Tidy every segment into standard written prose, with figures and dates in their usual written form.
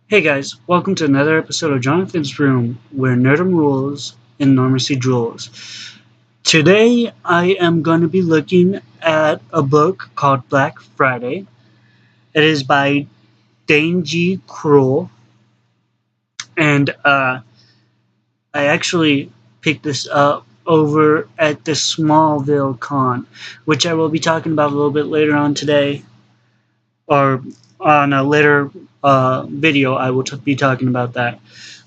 Hey guys, welcome to another episode of Jonathan's Room, where nerdom rules and normalcy drools. Today I am going to be looking at a book called Black Friday. It is by Dane G. Kroll, and I actually picked this up over at the Smallville Con, which I will be talking about a little bit later on today, or on a later video I will be talking about that.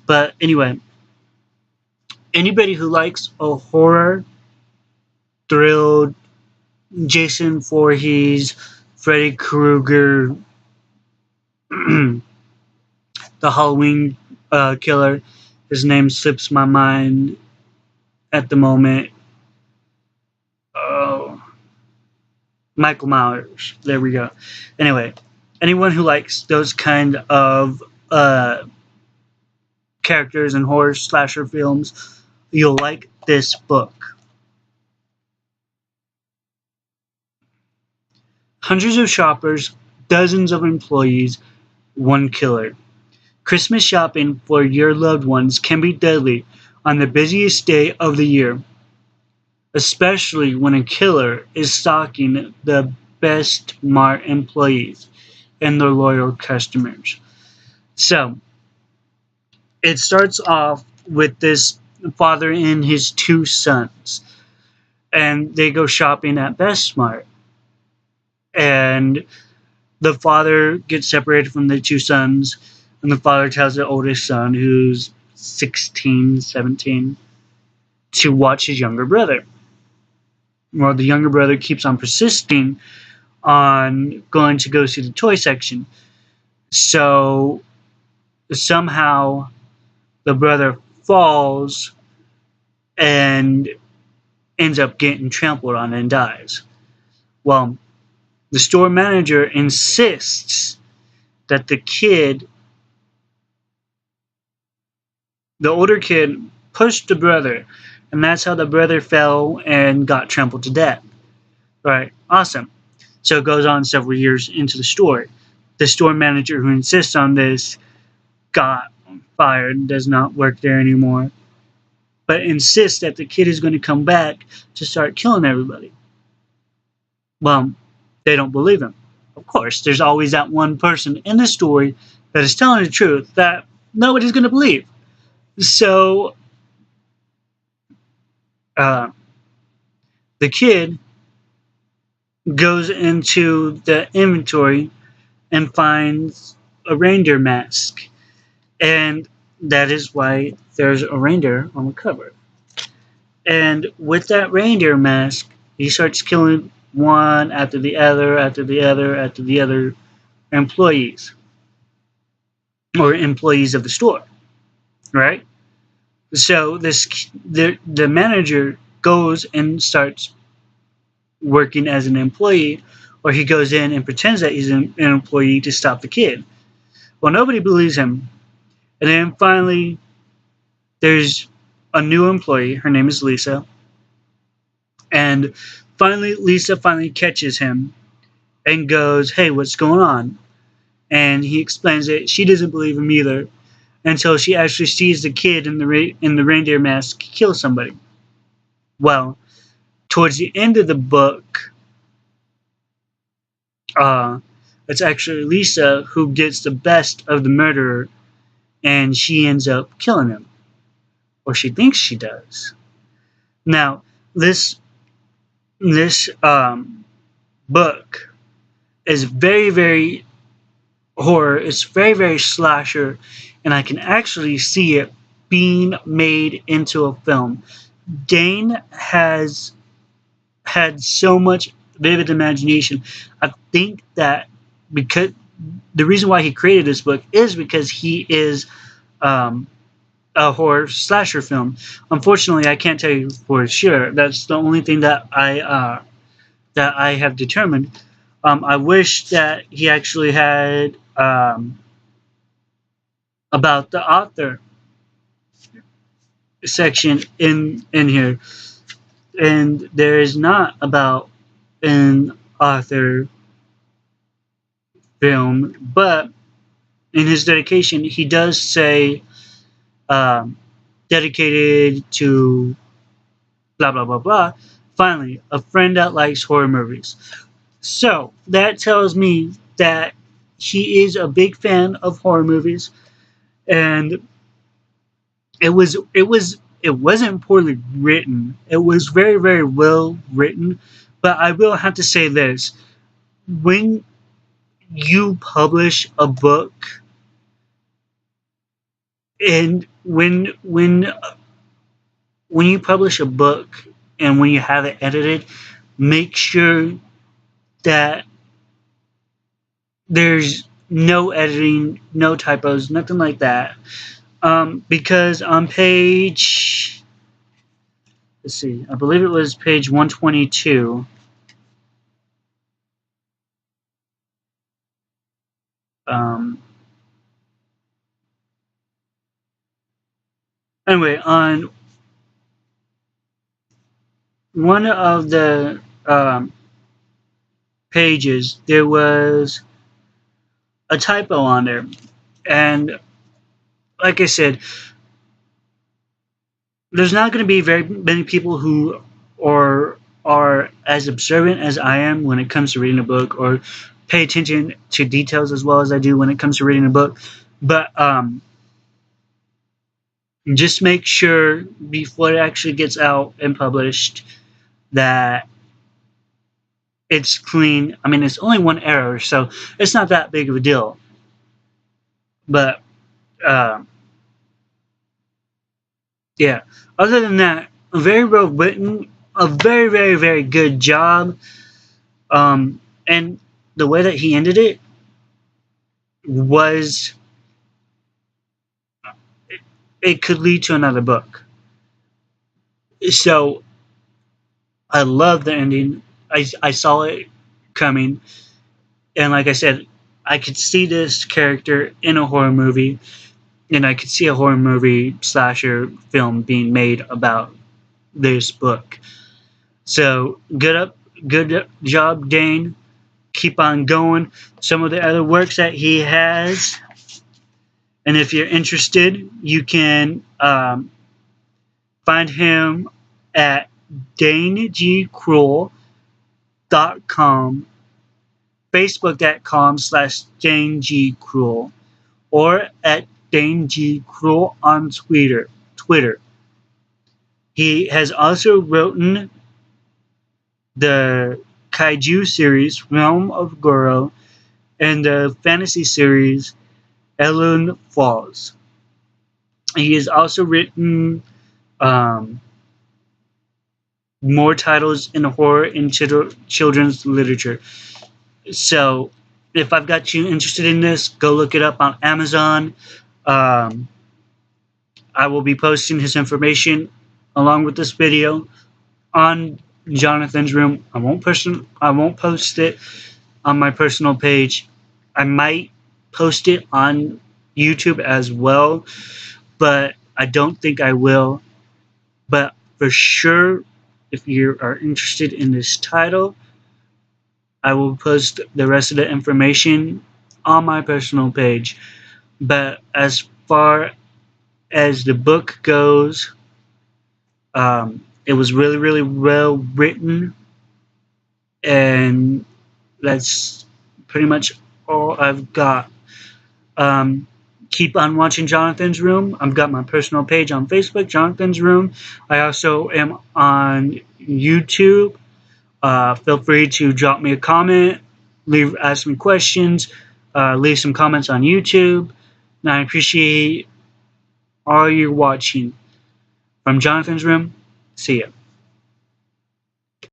But anyway, anybody who likes a horror, thrilled, Jason Voorhees, Freddy Krueger, the Halloween killer, his name slips my mind at the moment. Oh, Michael Myers. There we go. Anyway, anyone who likes those kind of characters in horror slasher films, you'll like this book. Hundreds of shoppers, dozens of employees, one killer. Christmas shopping for your loved ones can be deadly on the busiest day of the year, especially when a killer is stalking the best Mart employees and their loyal customers. So, it starts off with this father and his two sons, and they go shopping at Best Mart. And the father gets separated from the two sons, and the father tells the oldest son, who's 16, 17, to watch his younger brother. Well, the younger brother keeps on persisting on going to go see the toy section. So somehow the brother falls and ends up getting trampled on and dies. Well, the store manager insists that the older kid, pushed the brother, and that's how the brother fell and got trampled to death. Right, awesome. So it goes on several years into the story. The store manager who insists on this got fired and does not work there anymore, but insists that the kid is going to come back to start killing everybody. Well, they don't believe him. Of course, there's always that one person in the story that is telling the truth that nobody's going to believe. So, uh, the kid goes into the inventory and finds a reindeer mask. And that is why there's a reindeer on the cover. And with that reindeer mask, he starts killing one after the other, after the other, after the other employees. Or employees of the store. Right? So the manager goes and starts working as an employee, or he goes in and pretends that he's an employee to stop the kid. Well, nobody believes him. And then finally, there's a new employee. Her name is Lisa. And finally, Lisa finally catches him and goes, "Hey, what's going on?" And he explains that she doesn't believe him either until she actually sees the kid in the reindeer mask kill somebody. Well, towards the end of the book, it's actually Lisa who gets the best of the murderer, and she ends up killing him, or she thinks she does. Now, this book is very, very horror. It's very, very slasher, and I can actually see it being made into a film. Dane has had so much vivid imagination. I think that because the reason why he created this book is because he is a horror slasher film. Unfortunately, I can't tell you for sure. That's the only thing that I have determined. I wish that he actually had about the author section in here, and there is not about an author film, but in his dedication, he does say um, dedicated to blah blah blah blah. Finally, a friend that likes horror movies. So that tells me that he is a big fan of horror movies, and it wasn't poorly written. It was very very well written, but I will have to say this: when you publish a book, and when you publish a book and when you have it edited, make sure that there's no editing, no typos, nothing like that. Because on page, let's see, I believe it was page 122. Um, anyway, on one of the pages, there was a typo on there. And like I said, there's not going to be very many people who are as observant as I am when it comes to reading a book, or pay attention to details as well as I do when it comes to reading a book. But just make sure before it actually gets out and published that it's clean. I mean, it's only one error, so it's not that big of a deal. But uh, yeah, other than that, very well written, a very, very, very good job. And the way that he ended it was it could lead to another book. So I love the ending. I saw it coming, and like I said, I could see this character in a horror movie, and I could see a horror movie slasher film being made about this book. So good job, Dane. Keep on going. Some of the other works that he has, and if you're interested, you can find him at danegkroll.com, facebook.com/danegkroll, or at danegkroll on Twitter. He has also written the kaiju series Realm of Goro and the fantasy series Elun Falls. He has also written um, more titles in horror and children's literature. So, if I've got you interested in this, go look it up on Amazon. Um, I will be posting his information along with this video on Jonathon's room. I won't post it on my personal page. I might post it on YouTube as well, but I don't think I will. But for sure, if you are interested in this title, I will post the rest of the information on my personal page. But as far as the book goes, it was really, really well written, and that's pretty much all I've got. Um, keep on watching Jonathon's Room. I've got my personal page on Facebook, Jonathon's Room. I also am on YouTube. Feel free to drop me a comment, ask me questions, leave some comments on YouTube. And I appreciate all you watching. From Jonathon's Room, see ya.